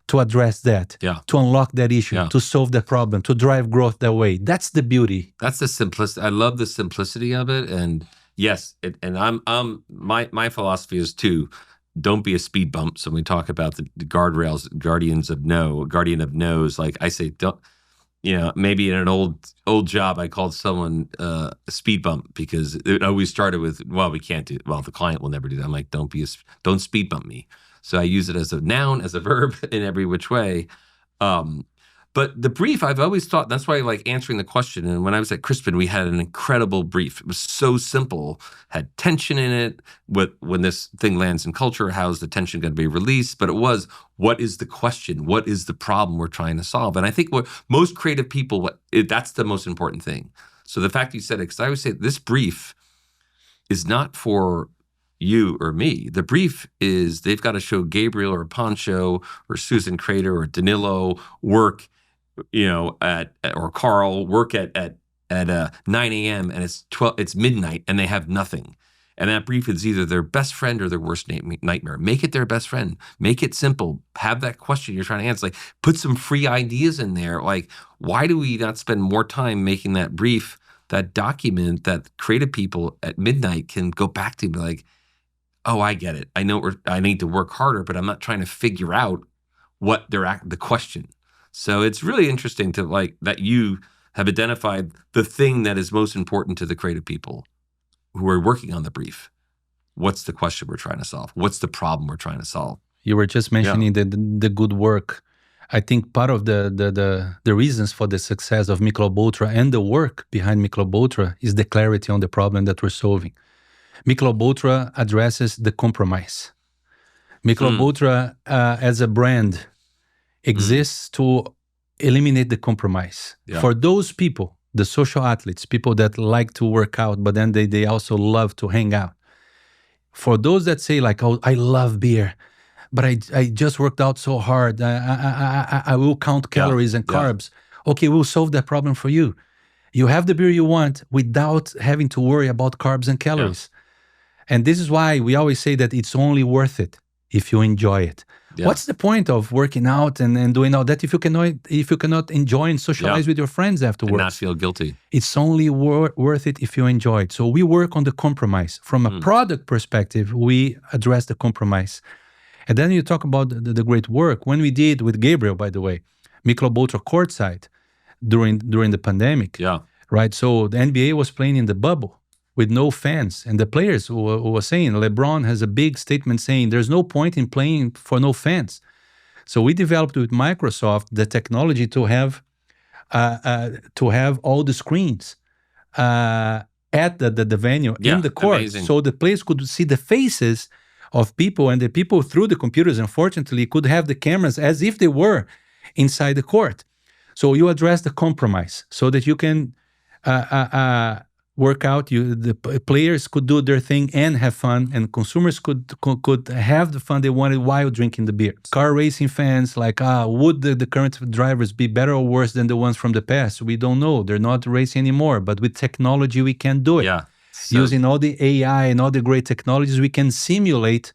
C: to address that,
B: Yeah.
C: to unlock that issue,
B: Yeah.
C: to solve the problem, to drive growth that way. That's the beauty.
B: That's the simplicity. I love the simplicity of it. And yes, my philosophy is too, don't be a speed bump. So when we talk about the guardrails, guardian of no's, like I say, don't, maybe in an old job, I called someone a speed bump because it always started with, well, we can't do it. Well, the client will never do that. I'm like, don't speed bump me. So I use it as a noun, as a verb in every which way. But the brief, I've always thought, that's why I like answering the question. And when I was at Crispin, we had an incredible brief. It was so simple, had tension in it. When this thing lands in culture, how's the tension going to be released? But it was, what is the question? What is the problem we're trying to solve? And I think what most creative people, that's the most important thing. So the fact you said it, because I always say this brief is not for you or me. The brief is they've got to show Gabriel or Pancho or Susan Crater or Danilo work, or Carl work at 9 a.m. and it's midnight and they have nothing. And that brief is either their best friend or their worst nightmare. Make it their best friend. Make it simple. Have that question you're trying to answer. Like, put some free ideas in there. Like, why do we not spend more time making that brief, that document that creative people at midnight can go back to and be like, oh, I get it. I know I need to work harder, but I'm not trying to figure out what the question. So it's really interesting to like that you have identified the thing that is most important to the creative people who are working on the brief. What's the question we're trying to solve? What's the problem we're trying to solve?
C: You were just mentioning the good work. I think part of the reasons for the success of Michelob Ultra and the work behind Michelob Ultra is the clarity on the problem that we're solving. Michelob Ultra addresses the compromise. Michelob Ultra as a brand exists to eliminate the compromise. Yeah. For those people, the social athletes, people that like to work out, but then they also love to hang out. For those that say like, oh, I love beer, but I just worked out so hard. I will count calories and carbs. Okay, we'll solve that problem for you. You have the beer you want without having to worry about carbs and calories. Yeah. And this is why we always say that it's only worth it if you enjoy it. Yeah. What's the point of working out and doing all that if you cannot enjoy and socialize with your friends afterwards?
B: And not feel guilty.
C: It's only worth it if you enjoy it. So we work on the compromise. From a product perspective, we address the compromise. And then you talk about the great work. When we did with Gabriel, by the way, Michelob Ultra courtside during the pandemic, right? So the NBA was playing in the bubble with no fans. And the players who were saying, LeBron has a big statement saying there's no point in playing for no fans. So we developed with Microsoft the technology to have all the screens at the venue in the court. Amazing. So the players could see the faces of people, and the people through the computers, unfortunately, could have the cameras as if they were inside the court. So you address the compromise so that you can work out. The players could do their thing and have fun, and consumers could have the fun they wanted while drinking the beer. Car racing fans, like, would the current drivers be better or worse than the ones from the past? We don't know. They're not racing anymore, but with technology, we can do it.
B: Yeah.
C: Using all the AI and all the great technologies, we can simulate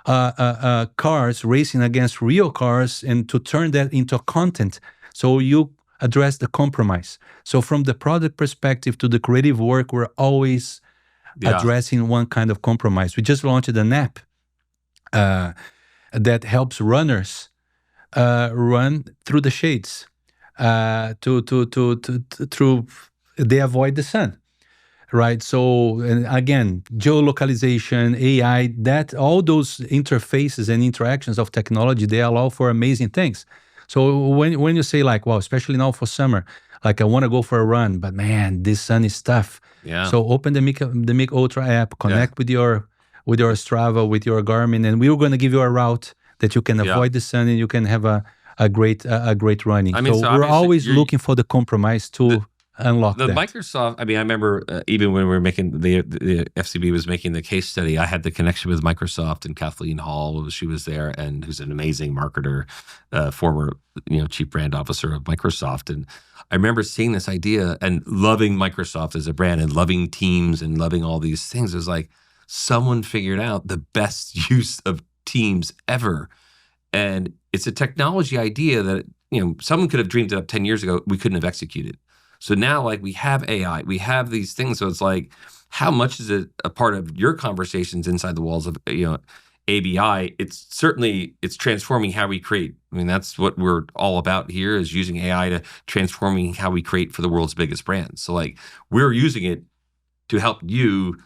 C: cars racing against real cars and to turn that into content. So you address the compromise. So from the product perspective to the creative work, we're always addressing one kind of compromise. We just launched an app that helps runners run through the shades. Through they avoid the sun. Right. So, and again, geolocalization, AI, that all those interfaces and interactions of technology, they allow for amazing things. So when you say like, wow, especially now for summer, like I want to go for a run, but man, this sun is tough.
B: Yeah.
C: So open the Mic Ultra app, connect with your Strava, with your Garmin, and we're going to give you a route that you can avoid the sun and you can have a great running. I mean, so we're always looking for the compromise to unlock that.
B: Microsoft, I mean, I remember even when we were making the FCB was making the case study, I had the connection with Microsoft and Kathleen Hall, she was there, and who's an amazing marketer, former chief brand officer of Microsoft. And I remember seeing this idea and loving Microsoft as a brand and loving Teams and loving all these things. It was like someone figured out the best use of Teams ever. And it's a technology idea that, someone could have dreamed it up 10 years ago. We couldn't have executed. So now, like, we have AI, we have these things. So it's like, how much is it a part of your conversations inside the walls of, ABI? It's transforming how we create. I mean, that's what we're all about here, is using AI to transforming how we create for the world's biggest brands. So like, we're using it to help you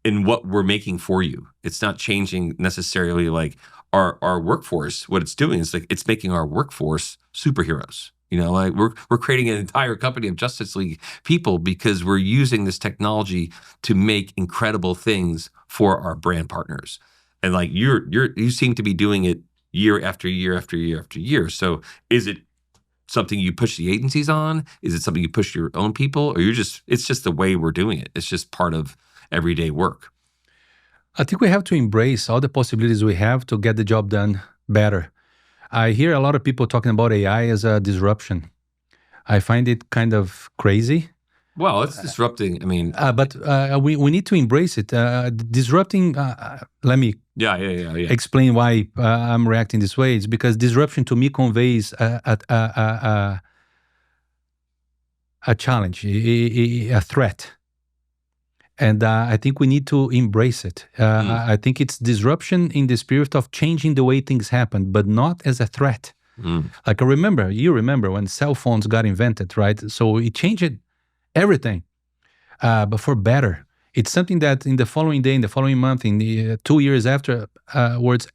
B: in what we're making for you. It's not changing necessarily like our workforce. What it's doing is like, it's making our workforce superheroes. Like we're creating an entire company of Justice League people because we're using this technology to make incredible things for our brand partners. And like you seem to be doing it year after year after year after year. So is it something you push the agencies on? Is it something you push your own people? Or it's just the way we're doing it. It's just part of everyday work.
C: I think we have to embrace all the possibilities we have to get the job done better. I hear a lot of people talking about AI as a disruption. I find it kind of crazy.
B: Well, it's disrupting. I mean,
C: but we need to embrace it. Disrupting. Let me explain why I'm reacting this way. It's because disruption to me conveys a challenge, a threat, and I think we need to embrace it. I think it's disruption in the spirit of changing the way things happen, but not as a threat. Like you remember when cell phones got invented, right? So it changed everything, but for better. It's something that in the following day, in the following month, in the 2 years afterwards,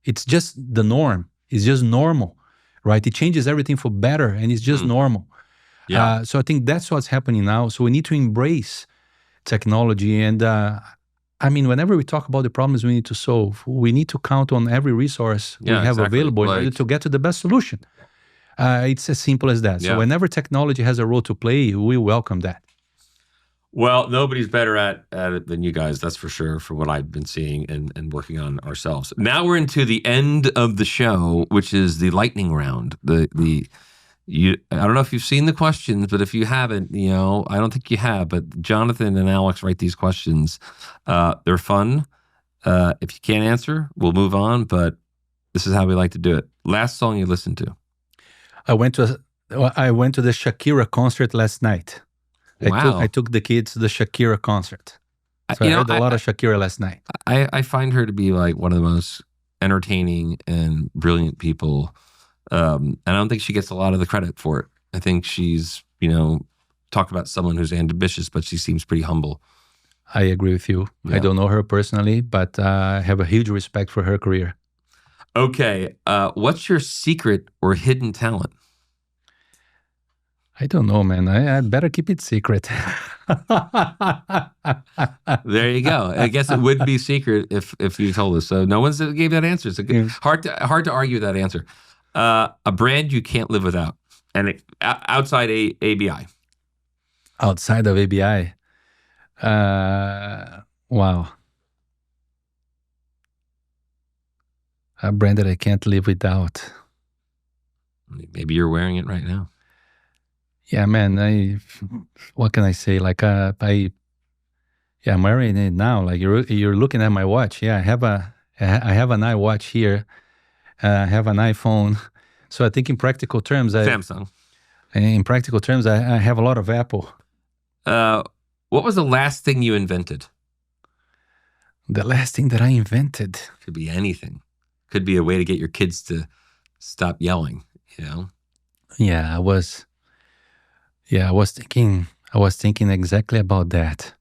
C: it's just the norm. It's just normal, right? It changes everything for better, and it's just normal.
B: Yeah.
C: So I think that's what's happening now. So we need to embrace technology. And I mean, whenever we talk about the problems we need to solve, we need to count on every resource we have available in order to get to the best solution. It's as simple as that. So whenever technology has a role to play, we welcome that.
B: Well, nobody's better at it than you guys, that's for sure, from what I've been seeing and working on ourselves. Now we're into the end of the show, which is the lightning round. I don't know if you've seen the questions, but if you haven't, I don't think you have, but Jonathan and Alex write these questions. They're fun. If you can't answer, we'll move on, but this is how we like to do it. Last song you listened to?
C: I went to the Shakira concert last night.
B: Wow.
C: I took the kids to the Shakira concert. So I heard a lot of Shakira last night.
B: I find her to be like one of the most entertaining and brilliant people. And I don't think she gets a lot of the credit for it. I think she's, talk about someone who's ambitious, but she seems pretty humble.
C: I agree with you. Yeah. I don't know her personally, but I have a huge respect for her career.
B: Okay. What's your secret or hidden talent?
C: I don't know, man. I better keep it secret.
B: There you go. I guess it would be secret if you told us. So no one's gave that answer. It's hard to argue that answer. A brand you can't live without, and outside ABI.
C: Outside of ABI, wow. A brand that I can't live without.
B: Maybe you're wearing it right now.
C: Yeah, man. What can I say? Like, I'm wearing it now. Like you're looking at my watch. Yeah, I have an iWatch here. I have an iPhone. So I think in practical terms,
B: Samsung.
C: In practical terms, I have a lot of Apple.
B: What was the last thing you invented?
C: The last thing that I invented
B: could be anything. Could be a way to get your kids to stop yelling.
C: Yeah, I was thinking exactly about that.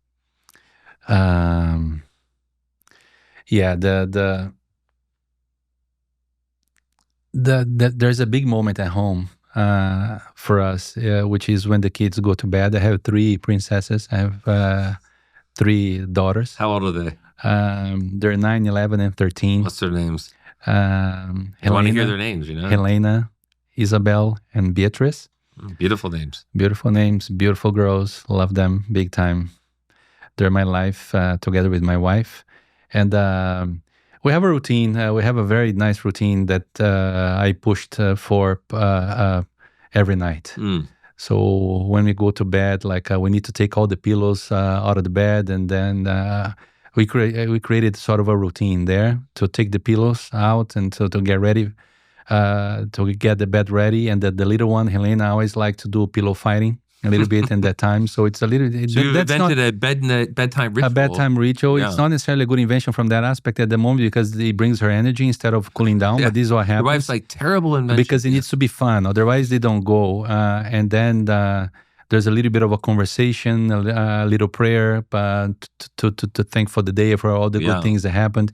C: There's a big moment at home for us, which is when the kids go to bed. I have 3 princesses. I have 3 daughters.
B: How old are they?
C: They're 9, 11, and 13.
B: What's their names?
C: I
B: want to hear their names,
C: Helena, Isabel, and Beatrice.
B: Beautiful names.
C: Beautiful names, beautiful girls. Love them big time. They're my life, together with my wife. And we have a routine. We have a very nice routine that I pushed for every night. So when we go to bed, like we need to take all the pillows out of the bed, and then we created sort of a routine there to take the pillows out and to get ready, to get the bed ready. And the little one, Helena, always liked to do pillow fighting a little bit in that time. So it's a little.
B: So you invented a bedtime ritual.
C: A bedtime ritual.
B: Yeah.
C: It's not necessarily a good invention from that aspect at the moment because it brings her energy instead of cooling down.
B: Yeah.
C: But this is what happens.
B: Your wife's like terrible invention.
C: Because it needs to be fun. Otherwise, they don't go. And then there's a little bit of a conversation, a little prayer to thank for the day, for all the good things that happened.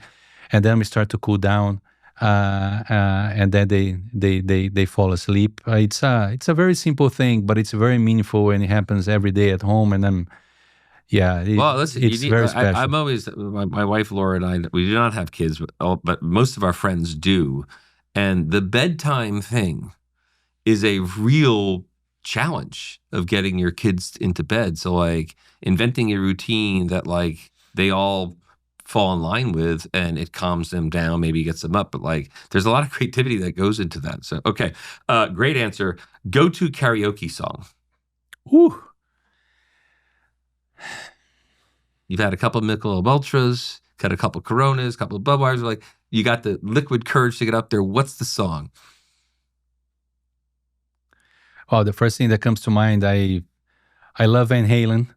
C: And then we start to cool down. And then they fall asleep. It's a very simple thing, but it's very meaningful, and it happens every day at home. And it's very special.
B: I'm always my wife Laura and I. We do not have kids, but most of our friends do, and the bedtime thing is a real challenge of getting your kids into bed. So like inventing a routine that like they all fall in line with, and it calms them down, maybe gets them up, but like there's a lot of creativity that goes into that. So okay, great answer. Go-to karaoke song.
C: Ooh.
B: You've had a couple of Michelob Ultras, got a couple of Coronas, a couple of Budweisers, like you got the liquid courage to get up there. What's the song?
C: Well, the first thing that comes to mind, I love Van Halen.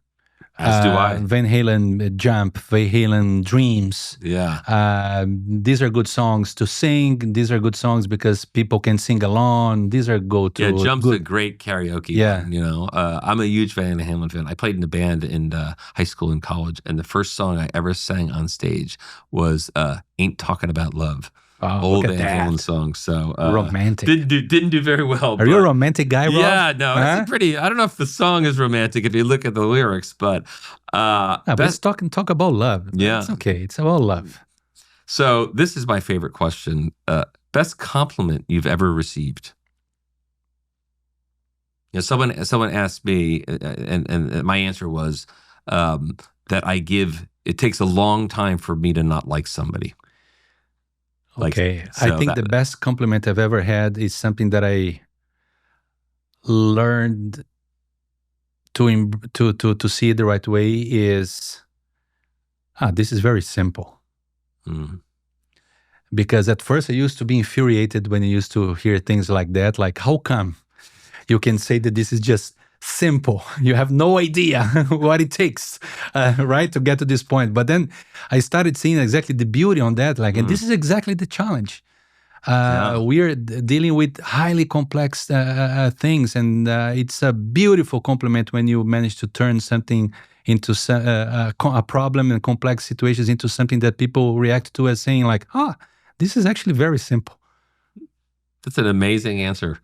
B: As do I.
C: Van Halen Jump, Van Halen Dreams.
B: Yeah.
C: These are good songs to sing. These are good songs because people can sing along. These are go-to.
B: Yeah, Jump's a great karaoke.
C: Yeah.
B: One, you know, I'm a huge Van Halen fan. I played in a band in high school and college, and the first song I ever sang on stage was "Ain't Talking About Love."
C: Oh,
B: old
C: look at
B: Van Halen
C: that.
B: song. So
C: Romantic.
B: Didn't do very well.
C: Are you a romantic guy, Rob?
B: Yeah, no, it's pretty. I don't know if the song is romantic if you look at the lyrics, but
C: but let's talk about love.
B: Yeah,
C: it's okay. It's about love.
B: So this is my favorite question: best compliment you've ever received? You know, someone asked me, and my answer was that I give. It takes a long time for me to not like somebody.
C: Okay, I think the best compliment I've ever had is something that I learned to see it the right way. Is this is very simple.
B: Mm.
C: Because at first I used to be infuriated when I used to hear things like that. Like, how come you can say that this is just simple? You have no idea what it takes, right, to get to this point. But then I started seeing exactly the beauty on that. Like, and this is exactly the challenge. We're dealing with highly complex things, and it's a beautiful compliment when you manage to turn something into a problem and complex situations into something that people react to as saying like, this is actually very simple.
B: That's an amazing answer.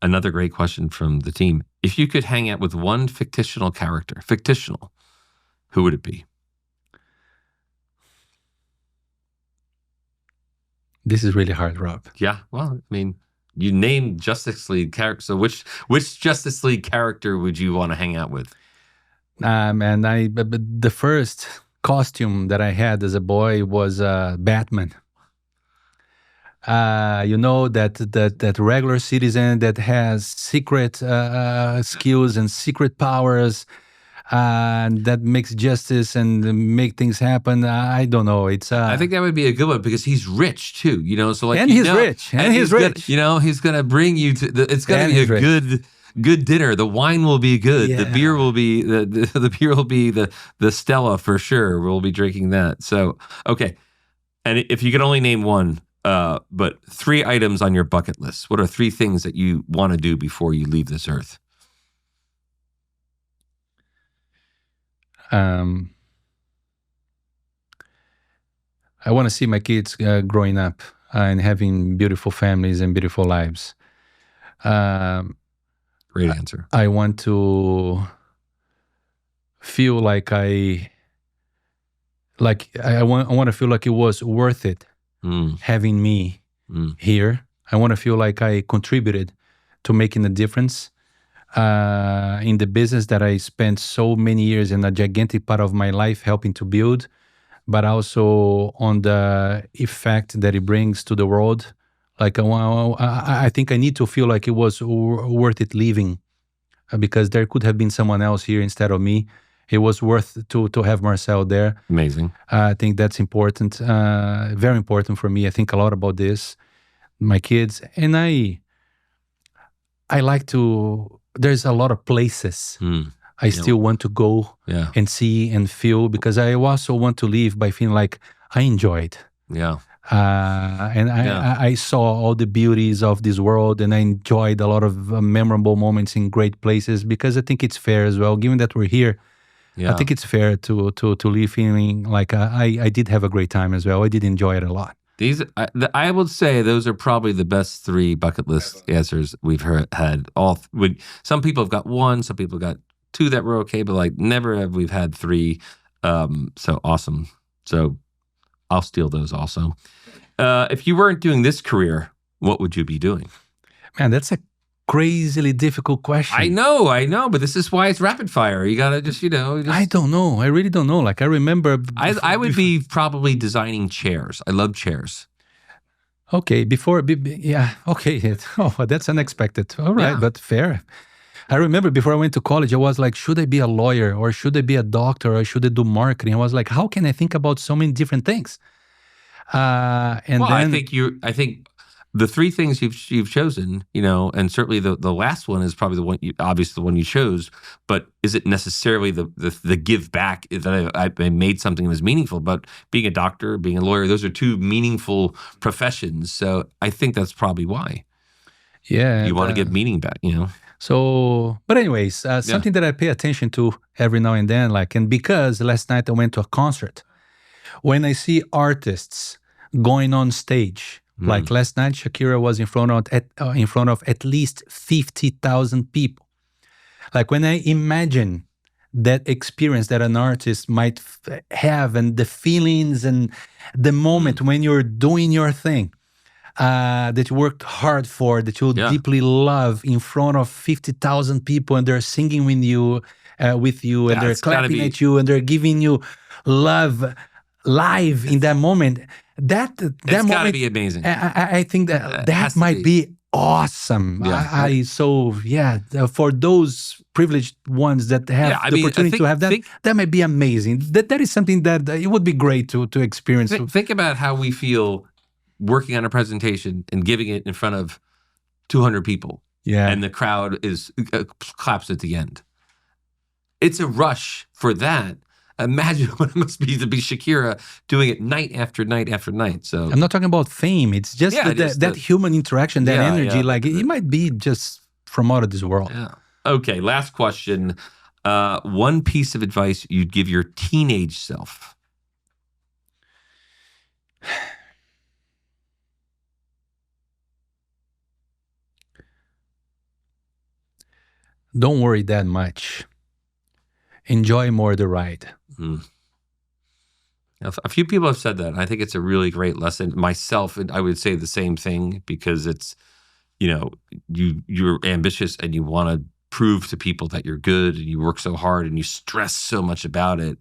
B: Another great question from the team. If you could hang out with one fictional character, who would it be?
C: This is really hard, Rob.
B: Yeah, well, I mean, you named Justice League characters. So which Justice League character would you want to hang out with?
C: And the first costume that I had as a boy was Batman. You know, that regular citizen that has secret skills and secret powers, that makes justice and make things happen. I don't know. It's.
B: I think that would be a good one because he's rich too. You know, so like,
C: and he's rich, and he's rich.
B: You know, he's gonna bring you to. It's gonna be a good dinner. The wine will be good.
C: Yeah.
B: The beer will be the beer will be the Stella for sure. We'll be drinking that. So okay, and if you could only name one. But 3 items on your bucket list. What are 3 things that you want to do before you leave this earth?
C: I want to see my kids growing up and having beautiful families and beautiful lives.
B: Great answer.
C: I want to feel like I want to feel like it was worth it. Having me here. I want to feel like I contributed to making a difference in the business that I spent so many years and a gigantic part of my life helping to build, but also on the effect that it brings to the world. Like I think I need to feel like it was worth it leaving because there could have been someone else here instead of me. it was worth to have Marcel there.
B: Amazing.
C: I think that's important, very important for me. I think a lot about this, my kids, and I like to. There's a lot of places I still want to go and see and feel, because I also want to leave by feeling like I enjoyed.
B: Yeah.
C: I saw all the beauties of this world, and I enjoyed a lot of memorable moments in great places, because I think it's fair as well, given that we're here. I think it's fair to leave feeling like I did have a great time as well. I did enjoy it a lot.
B: I would say those are probably the best 3 bucket list answers we've had. Some people have got 1, some people got 2 that were okay, but like never have we've had 3. So awesome. So I'll steal those also. If you weren't doing this career, what would you be doing?
C: Man, that's a crazily difficult question.
B: I know, but this is why it's rapid fire. You gotta just. I
C: don't know. I really don't know. Like, I remember.
B: I would be probably designing chairs. I love chairs.
C: Okay, okay. Oh, that's unexpected. All right, but fair. I remember before I went to college, I was like, should I be a lawyer, or should I be a doctor, or should I do marketing? I was like, how can I think about so many different things? I
B: think the 3 things you've chosen, and certainly the last one is probably the one, obviously the one you chose. But is it necessarily the give back that I made something that was meaningful? But being a doctor, being a lawyer, those are 2 meaningful professions. So I think that's probably why.
C: Yeah,
B: you want to give meaning back,
C: So, but anyways, something that I pay attention to every now and then, and because last night I went to a concert, when I see artists going on stage, like last night, Shakira was in front of at least 50,000 people. Like, when I imagine that experience that an artist might have, and the feelings and the moment when you're doing your thing, that you worked hard for, that you deeply love, in front of 50,000 people, and they're singing with you, and they're clapping at you, and they're giving you love live in that moment. That moment
B: gotta be amazing.
C: I think that might be awesome. For those privileged ones that have the opportunity to have that might be amazing. That is something that it would be great to experience.
B: Think about how we feel working on a presentation and giving it in front of 200 people. And the crowd claps at the end. It's a rush for that. Imagine what it must be to be Shakira doing it night after night after night. So
C: I'm not talking about fame. It's just that human interaction, that energy. It might be just from out of this world.
B: Yeah. Okay, last question. 1 piece of advice you'd give your teenage self.
C: Don't worry that much. Enjoy more the ride.
B: A few people have said that. I think it's a really great lesson. Myself, I would say the same thing, because it's, you're ambitious and you want to prove to people that you're good, and you work so hard and you stress so much about it,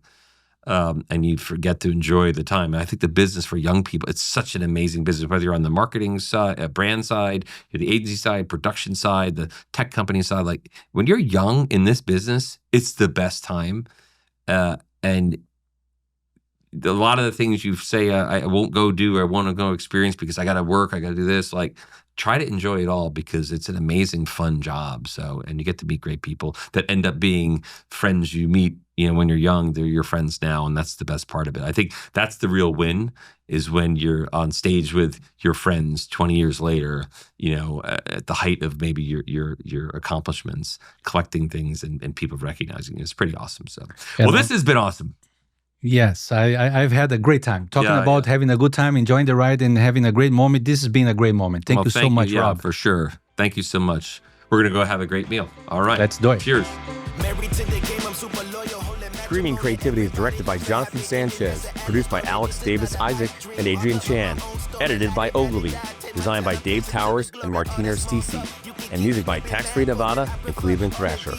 B: and you forget to enjoy the time. And I think the business for young people, it's such an amazing business, whether you're on the marketing side, brand side, the agency side, production side, the tech company side. Like, when you're young in this business, it's the best time. And a lot of the things you say, I won't go do, or I want to go experience because I got to work, I got to do this. Like, try to enjoy it all, because it's an amazing, fun job. So, and you get to meet great people that end up being friends you meet, when you're young, they're your friends now. And that's the best part of it. I think that's the real win, is when you're on stage with your friends 20 years later, at the height of maybe your accomplishments, collecting things and people recognizing you. It's pretty awesome. So, this has been awesome.
C: Yes, I've had a great time talking about having a good time, enjoying the ride, and having a great moment. This has been a great moment. Thank you so much, Rob.
B: For sure. Thank you so much. We're going to go have a great meal. All right.
C: Let's do it.
B: Cheers.
D: Screaming Creativity is directed by Jonathan Sanchez, produced by Alex Davis Isaac and Adrian Chan, edited by Ogilvy, designed by Dave Towers and Martina Stisi, and music by Tax Free Nevada and Cleveland Thrasher.